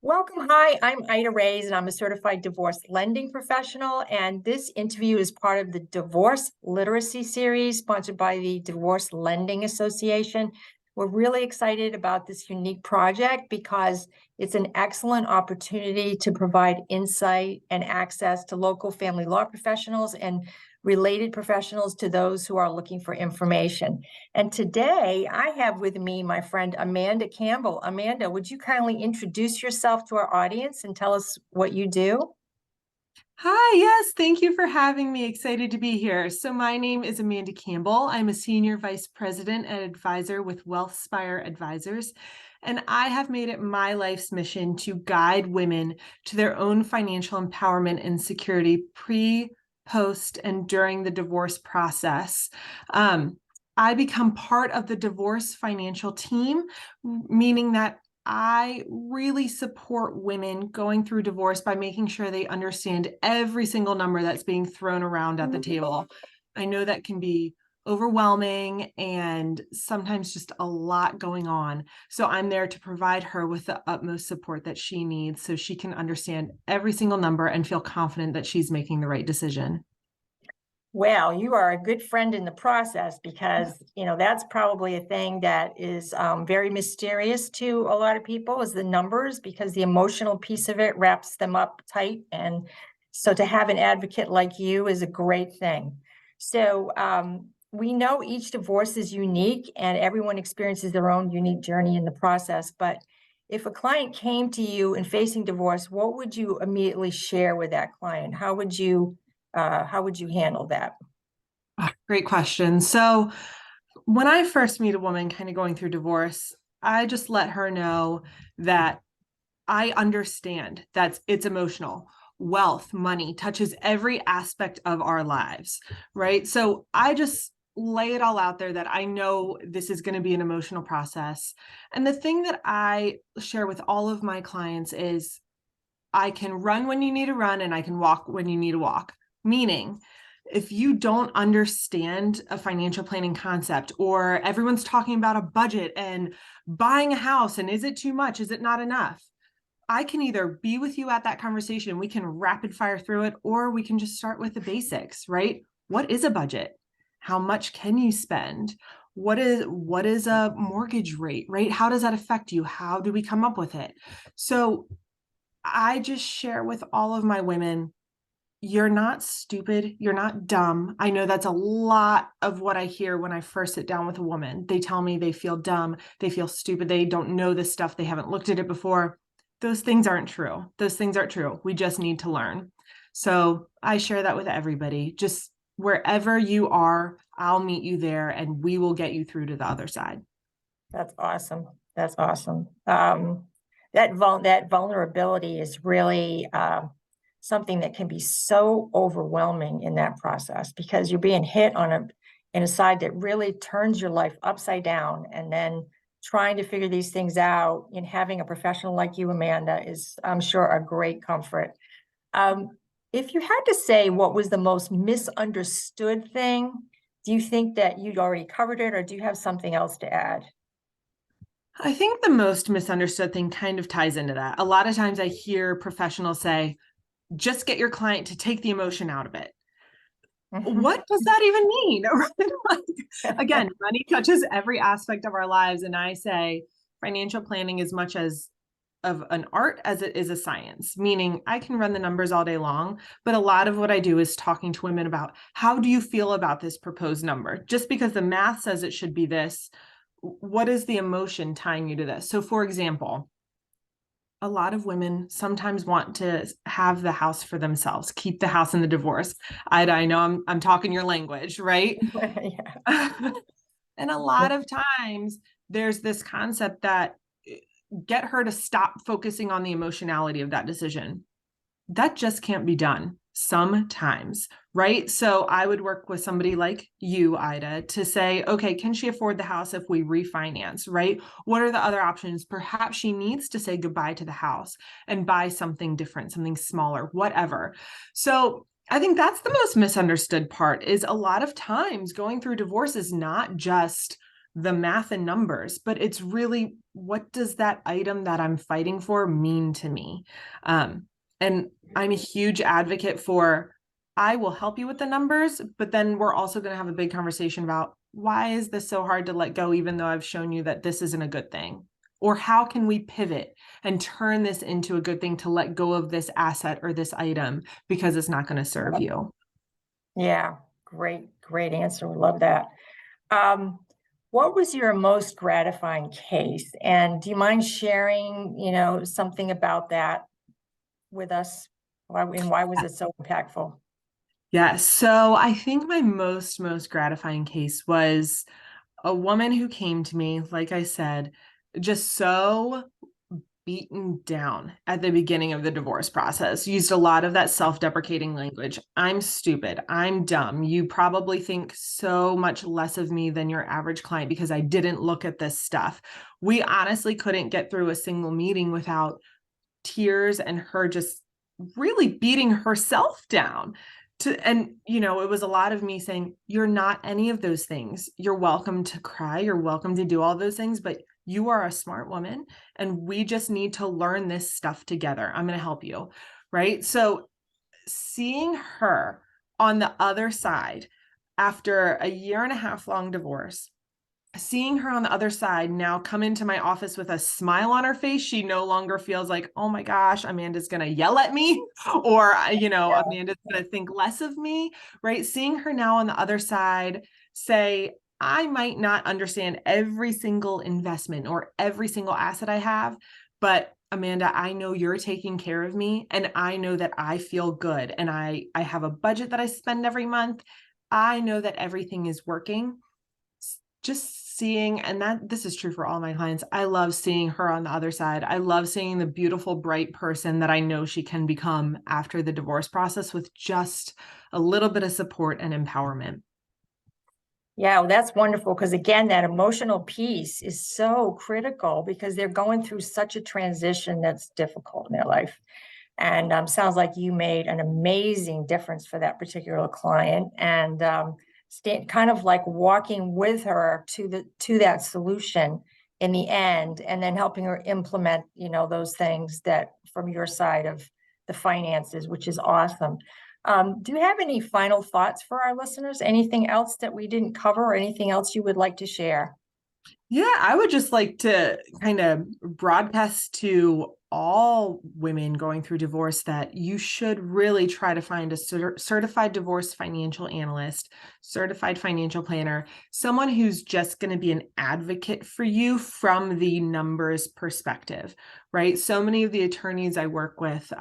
Welcome. Hi, I'm Ida Reis, and I'm a certified divorce lending professional. And this interview is part of the Divorce Literacy Series sponsored by the Divorce Lending Association. We're really excited about this unique project because it's an excellent opportunity to provide insight and access to local family law professionals and related professionals to those who are looking for information. And today I have with me my friend Amanda Campbell. Amanda, would you kindly introduce yourself to our audience and tell us what you do? Hi, yes, thank you for having me. Excited to be here. So my name is Amanda Campbell. I'm a Senior Vice President and Advisor with WealthSpire Advisors, and I have made it my life's mission to guide women to their own financial empowerment and security pre, post, and during the divorce process. I become part of the divorce financial team, meaning that I really support women going through divorce by making sure they understand every single number that's being thrown around at the table. I know that can be overwhelming and sometimes just a lot going on. So I'm there to provide her with the utmost support that she needs so she can understand every single number and feel confident that she's making the right decision. Well, you are a good friend in the process because, that's probably a thing that is very mysterious to a lot of people is the numbers because the emotional piece of it wraps them up tight. And so to have an advocate like you is a great thing. So we know each divorce is unique and everyone experiences their own unique journey in the process. But if a client came to you and facing divorce, what would you immediately share with that client? How would you handle that? Great question. So when I first meet a woman kind of going through divorce, I just let her know that I understand that it's emotional. Wealth, money touches every aspect of our lives, right? So I just lay it all out there that I know this is going to be an emotional process. And the thing that I share with all of my clients is I can run when you need to run and I can walk when you need to walk. Meaning, if you don't understand a financial planning concept or everyone's talking about a budget and buying a house and is it too much? Is it not enough? I can either be with you at that conversation, we can rapid fire through it, or we can just start with the basics, right? What is a budget? How much can you spend? What is a mortgage rate, right? How does that affect you? How do we come up with it? So I just share with all of my women, you're not stupid. You're not dumb. I know that's a lot of what I hear when I first sit down with a woman. They tell me they feel dumb. They feel stupid. They don't know this stuff. They haven't looked at it before. Those things aren't true. Those things aren't true. We just need to learn. So I share that with everybody. Just wherever you are, I'll meet you there and we will get you through to the other side. That's awesome. That's awesome. That vulnerability is really something that can be so overwhelming in that process because you're being hit in a side that really turns your life upside down, and then trying to figure these things out and having a professional like you, Amanda, is, I'm sure, a great comfort. Um, if you had to say what was the most misunderstood thing, do you think that you'd already covered it, or do you have something else to add? I think the most misunderstood thing kind of ties into that. A lot of times I hear professionals say, just get your client to take the emotion out of it. What does that even mean? Again, money touches every aspect of our lives. And I say financial planning as much as of an art as it is a science, meaning I can run the numbers all day long, but a lot of what I do is talking to women about how do you feel about this proposed number? Just because the math says it should be this, what is the emotion tying you to this? So for example, a lot of women sometimes want to have the house for themselves, keep the house in the divorce. I know I'm talking your language, right? Yeah. And a lot of times there's this concept that get her to stop focusing on the emotionality of that decision. That just can't be done sometimes, right? So I would work with somebody like you, Ida, to say, okay, can she afford the house if we refinance, right? What are the other options? Perhaps she needs to say goodbye to the house and buy something different, something smaller, whatever. So I think that's the most misunderstood part is a lot of times going through divorce is not just the math and numbers, but it's really, what does that item that I'm fighting for mean to me? And I'm a huge advocate for, I will help you with the numbers, but then we're also going to have a big conversation about, why is this so hard to let go, even though I've shown you that this isn't a good thing? Or how can we pivot and turn this into a good thing to let go of this asset or this item because it's not going to serve you? Yeah, great answer. We love that. What was your most gratifying case? And do you mind sharing, something about that with us? Why was it so impactful? Yeah. So I think my most gratifying case was a woman who came to me, like I said, just so beaten down at the beginning of the divorce process, used a lot of that self-deprecating language. I'm stupid. I'm dumb. You probably think so much less of me than your average client because I didn't look at this stuff. We honestly couldn't get through a single meeting without tears and her just really beating herself down. And it was a lot of me saying, you're not any of those things. You're welcome to cry. You're welcome to do all those things, but you are a smart woman and we just need to learn this stuff together. I'm going to help you. Right. So seeing her on the other side after a 1.5 year long divorce, seeing her on the other side now come into my office with a smile on her face, she no longer feels like, oh my gosh, Amanda's going to yell at me, or, Yeah. Amanda's going to think less of me, right? Seeing her now on the other side say, I might not understand every single investment or every single asset I have, but Amanda, I know you're taking care of me and I know that I feel good and I have a budget that I spend every month. I know that everything is working. Just seeing, and that this is true for all my clients, I love seeing her on the other side. I love seeing the beautiful, bright person that I know she can become after the divorce process with just a little bit of support and empowerment. Yeah, well, that's wonderful because again, that emotional piece is so critical because they're going through such a transition that's difficult in their life. And sounds like you made an amazing difference for that particular client, and kind of like walking with her to that solution in the end, and then helping her implement, those things that from your side of the finances, which is awesome. Do you have any final thoughts for our listeners? Anything else that we didn't cover, or anything else you would like to share? Yeah, I would just like to kind of broadcast to all women going through divorce that you should really try to find a certified divorce financial analyst, certified financial planner, someone who's just going to be an advocate for you from the numbers perspective, right? So many of the attorneys I work with,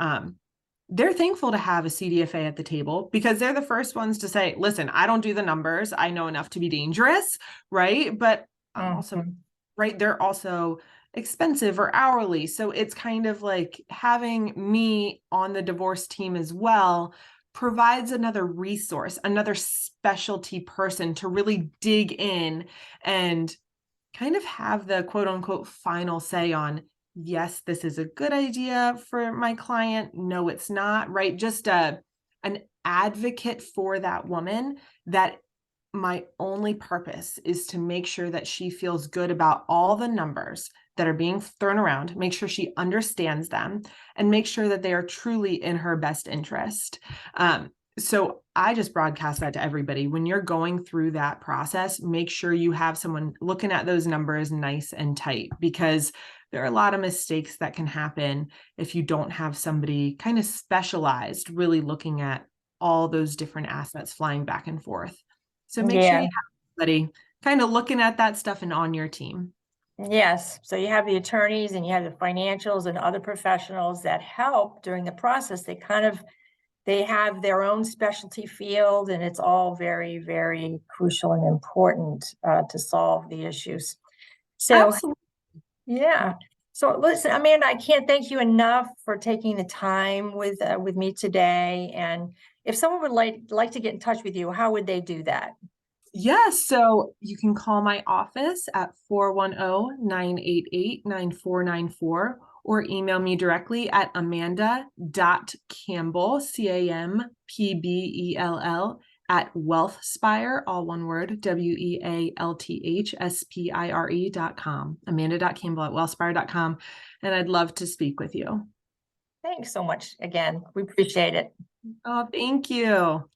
they're thankful to have a CDFA at the table because they're the first ones to say, listen, I don't do the numbers. I know enough to be dangerous, right? But I'm also, Mhm. right, they're also expensive or hourly. So it's kind of like having me on the divorce team as well provides another resource, another specialty person to really dig in and kind of have the quote unquote final say on, yes, this is a good idea for my client. No, it's not, right? Just an advocate for that woman that my only purpose is to make sure that she feels good about all the numbers that are being thrown around, make sure she understands them, and make sure that they are truly in her best interest. So I just broadcast that to everybody. When you're going through that process, make sure you have someone looking at those numbers nice and tight, because there are a lot of mistakes that can happen if you don't have somebody kind of specialized, really looking at all those different assets flying back and forth. So make sure you Yeah. have somebody kind of looking at that stuff and on your team. Yes, so you have the attorneys and you have the financials and other professionals that help during the process. They have their own specialty field, and it's all very, very crucial and important to solve the issues. So, Absolutely. yeah. So listen, Amanda, I can't thank you enough for taking the time with me today. And if someone would like to get in touch with you, how would they do that? Yes, so you can call my office at 410-988-9494 or email me directly at amanda.campbell, CAMPBELL at WealthSpire, all one word, WealthSpire.com. Amanda.Campbell at WealthSpire.com. And I'd love to speak with you. Thanks so much again. We appreciate it. Oh, thank you.